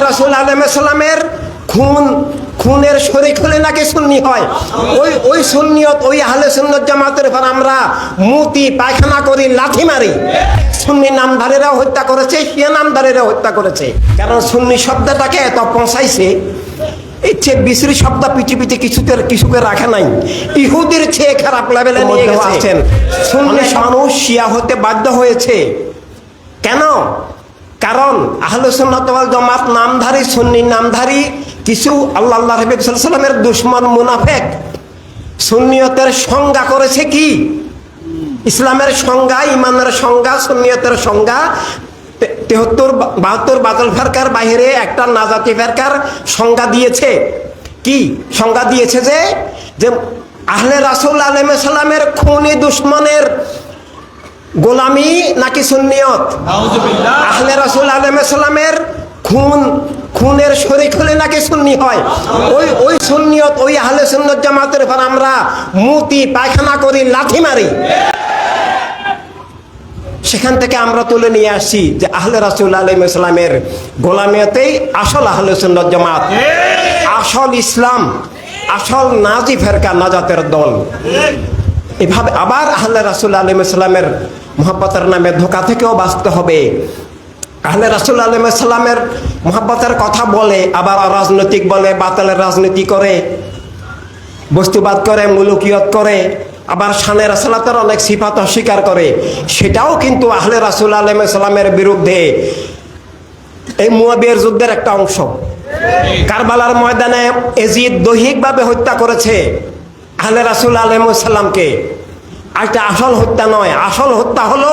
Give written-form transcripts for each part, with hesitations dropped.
রাসূল আলাইহিস সালামের খুনের শরীক হলে নাকি সুন্নি হয়। ওই সুন্নিয়ত, ওই আহলে সুন্নাত জামাতের উপর আমরা মুতি পায়খানা করি, লাথি মারি। সুন্নি নামধারীরাও হত্যা করেছে, শিয়া নামধারীরাও হত্যা করেছে। কারণ সুন্নি শব্দটাকে এত পৌঁছাইছে, এই চেয়ে বিশ্রী শব্দ পৃথিবীতে কিছুকে রাখে নাই। ইহুদির চেয়ে খারাপ লেভেলে নিয়ে গেছেন। সুন্নি মানুষ শিয়া হতে বাধ্য হয়েছে কেন? কারণ আহলে সুন্নাত ওয়াল জামাত নামধারী, সুন্নি নামধারী কিছু আল্লাহ রাসূল সাল্লাল্লাহু আলাইহি ওয়াসাল্লামের দুশমন মুনাফিক সুন্নিয়তের সংজ্ঞা করেছে কি? ইসলামের সংজ্ঞা, ইমানের সংজ্ঞা, সুন্নিয়তের সংজ্ঞা 73-72 বাতিল ফেরকার বাইরে একটা নাজাতি ফেরকার সংজ্ঞা দিয়েছে। কি সংজ্ঞা দিয়েছে? যে আহলে রাসূল আলাইহিস সালামের খুনি দুশমনের গোলামি নাকি সুন্নিয়ত? আহলে রাসূল আলাইহিস সালামের খুনের শরীক হলে নাকি সুন্নি হয়। ওই সুন্নিয়ত, ওই আহলে সুন্নাত জামাতের উপর আমরা মুতি পায়খানা করি, লাথি মারি। সেখান থেকে আমরা তুলে নিয়ে আসছি যে আহলে রাসূল আলাইহিস সালামের গোলামিয়তেই আসল আহলে সুন্নাত জামাত, আসল ইসলাম, আসল নাজি ফেরকা, নাজাতের দল। এভাবে আবার আহলে রাসূল আলাইহিস সালামের মুহাব্বতের নামে ধোঁকা থেকেও বাঁচতে হবে। আহলে রাসূল আলাইহিস সালামের মুহাব্বতের কথা বলে আবার রাজনৈতিক বলে, বাতিলের রাজনীতি করে, বস্তুবাদ করে, মুলুকিয়ত করে, আবার শানে রাসূলাতের অনেক সিফাত অস্বীকার করে। সেটাও কিন্তু আহলে রাসূল আলাইহিস সালামের বিরুদ্ধে এই মুয়াবিয়ার যুদ্ধের একটা অংশ। কারবালার ময়দানে এজিদ দৈহিকভাবে হত্যা করেছে আহলে রাসূল আলাইহিস সালামকে। এটা আসল হত্যা নয়। আসল হত্যা হলো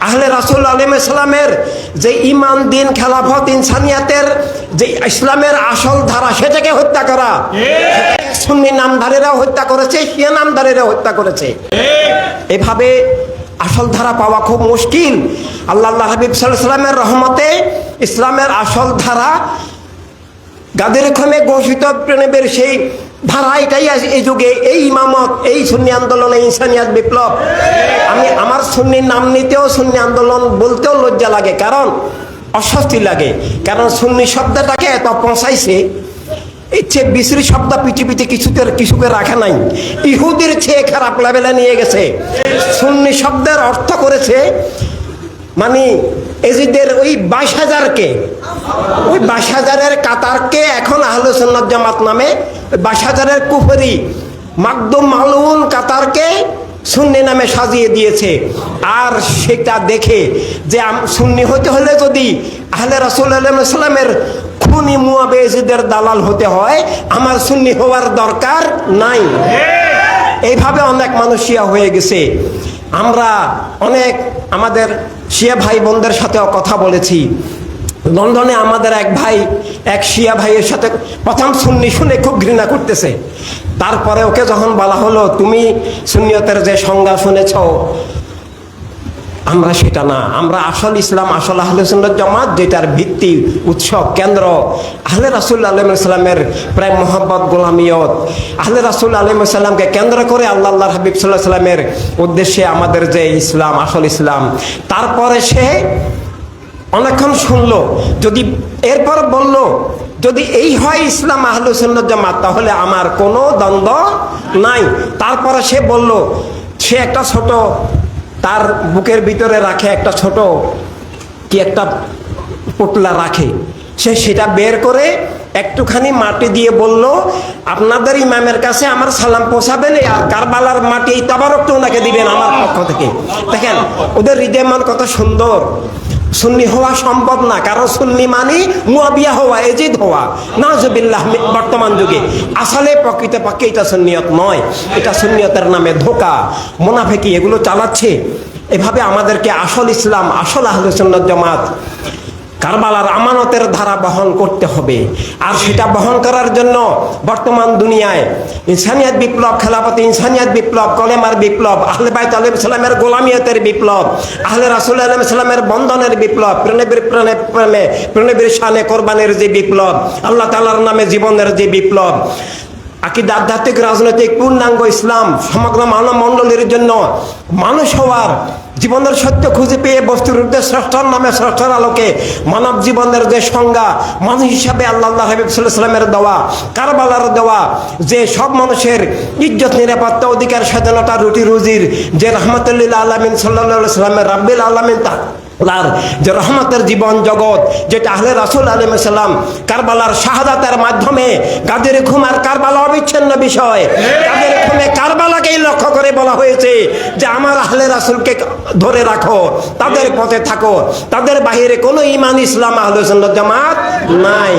আহলে রাসূল আলাইহিস সালামের যে ঈমান, দিন, খেলাফত, ইনসানিয়াতের যে ইসলামের আসল ধারা, সেটাকে হত্যা করা। সুন্নি নামধারীরাও হত্যা করেছে, শিয়া নামধারীরাও হত্যা করেছে। এভাবে আসল ধারা পাওয়া খুব মুশকিল। আল্লাহ হাবিব সাল্লাল্লাহু আলাইহি ওয়াসাল্লামের রহমতে ইসলামের আসল ধারা গাদের ক্ষমে ঘোষিত প্রেমের সেই ধারা, এটাই এই যুগে, এই ইমামত, এই সুন্নি আন্দোলন, এই ইনসানিয়াত বিপ্লব। আমি আমার সুন্নির নাম নিতেও, সুন্নি আন্দোলন বলতেও লজ্জা লাগে, কারণ অস্বস্তি লাগে। কারণ সুন্নি শব্দটাকে এত পৌঁছাইছে, এই চেয়ে বিশ্রী শব্দ পৃথিবীতে কিছুকে রাখে নাই। ইহুদির চেয়ে খারাপ লেভেলে নিয়ে গেছে। সুন্নি শব্দের অর্থ করেছে মানে এজিদের ওই 22,000-কে, ওই 22,000-এর কাতারকে এখন আহলে সুন্নাত জামাত নামে 22,000-এর কুফরি মাকদুম মালউন কাতারকে সুন্নি নামে সাজিয়ে দিয়েছে। আর সেটা দেখে যে সুন্নি হতে হলে যদি আহলে রাসূল আলাইহিস সালামের খুনি মুয়াবিয়া এজিদের দালাল হতে হয়, আমার সুন্নি হওয়ার দরকার নাই। এইভাবে অনেক মানুষ শিয়া হয়ে গেছে। আমরা অনেক আমাদের শিয়া ভাই বোনদের সাথেও কথা বলেছি। লন্ডনে আমাদের এক ভাই এক শিয়া ভাইয়ের সাথে প্রথম সুন্নি শুনে খুব ঘৃণা করতেছে। তারপরে ওকে যখন বলা হলো তুমি সুন্নিয়তের যে সংজ্ঞা শুনেছ, আমরা সেটা না, আমরা আসল ইসলাম, আসল আহলে সুন্নাত জামাত, যেটার ভিত্তি, উৎস, কেন্দ্র আহলে রাসূল আলাইহিস সালামের প্রেম, মোহাব্বত, গোলামিয়ত। আহলে রাসূল আলাইহিস সালামকে কেন্দ্র করে আল্লাহর হাবিব সাল্লাল্লাহু আলাইহি সাল্লামের উদ্দেশ্যে আমাদের যে ইসলাম, আসল ইসলাম। তারপরে সে অনেকক্ষণ শুনলো, যদি এরপর বলল যদি এই হয় ইসলাম আহলে সুন্নাত জামাত, তাহলে আমার কোনো দ্বন্দ্ব নাই। তারপরে সে বলল, সে একটা ছোট তার বুকের ভিতরে রাখে একটা ছোট কি একটা পুতলা রাখে, সে সেটা বের করে একটুখানি মাটি দিয়ে বলল, আপনাদের ইমামের কাছে আমার সালাম পৌঁছাবেন, আর কারবালার মাটি এই তাবারকটা ওনাকে দিবেন আমার পক্ষ থেকে। দেখেন ওদের হৃদয় মান কত সুন্দর। সুন্নি হওয়া সম্ভব না, কারণ সুন্নি মানি মুয়াবিয়া হওয়া, এজিদ হওয়া, নাউজুবিল্লাহ। বর্তমান যুগে আসলে প্রকৃতপক্ষে এটা সুন্নিয়ত নয়, এটা সুন্নিয়তের নামে ধোঁকা, মুনাফিকি এগুলো চালাচ্ছে। এভাবে আমাদেরকে আসল ইসলাম, আসল আহলে সুন্নাত জামাত কারবালার আমানতের ধারা বহন করতে হবে। আর সেটা বহন করার জন্য বর্তমান দুনিয়ায় ইনসানিয়াত বিপ্লব, খেলাফত ইনসানিয়াত বিপ্লব, কলেমার বিপ্লব, আহলে বাইত আলাইহিস সালামের গোলামিয়তের বিপ্লব, আহলে রাসূল আলাইহিস সালামের বন্ধনের বিপ্লব, প্রেমের শানে কোরবানের যে বিপ্লব, আল্লাহ তাআলার নামে জীবনের যে বিপ্লব, আকিদা, আধ্যাত্মিক, রাজনৈতিক পূর্ণাঙ্গ ইসলাম সমগ্র মানব মণ্ডলীর জন্য মানুষ হওয়ার জীবনের সত্য খুঁজে পেয়ে বস্তুর উদ্দেশ্য স্রষ্টার নামে স্রষ্টার আলোকে মানব জীবনের যে সংজ্ঞা, মানুষ হিসাবে আল্লাহ হাবিব সাল্লাল্লাহু আলাইহি ওয়াসাল্লামের দেওয়া, কারবালার দেওয়া যে সব মানুষের ইজ্জত, নিরাপত্তা, অধিকার, স্বাধীনতা, রুটি রুজির যে রাহমাতুল আলামিন সাল্লাল্লাহু আলাইহি ওয়াসাল্লামের রাব্বিল আলামিন তার যে রহমতের জীবন জগৎ, যেটা আহলে রাসূল আলাইহিস সালাম কারবালার শাহাদাতের মাধ্যমে, গাদের খুম আর কারবালা অবিচ্ছিন্ন বিষয়। গাদের খুমে কারবালাকেই লক্ষ্য করে বলা হয়েছে যে আমার আহলে রাসূলকে ধরে রাখো, তাদের পথে থাকো, তাদের বাহিরে কোনো ঈমান, ইসলাম, আহলে সুন্নাত জামাত নাই।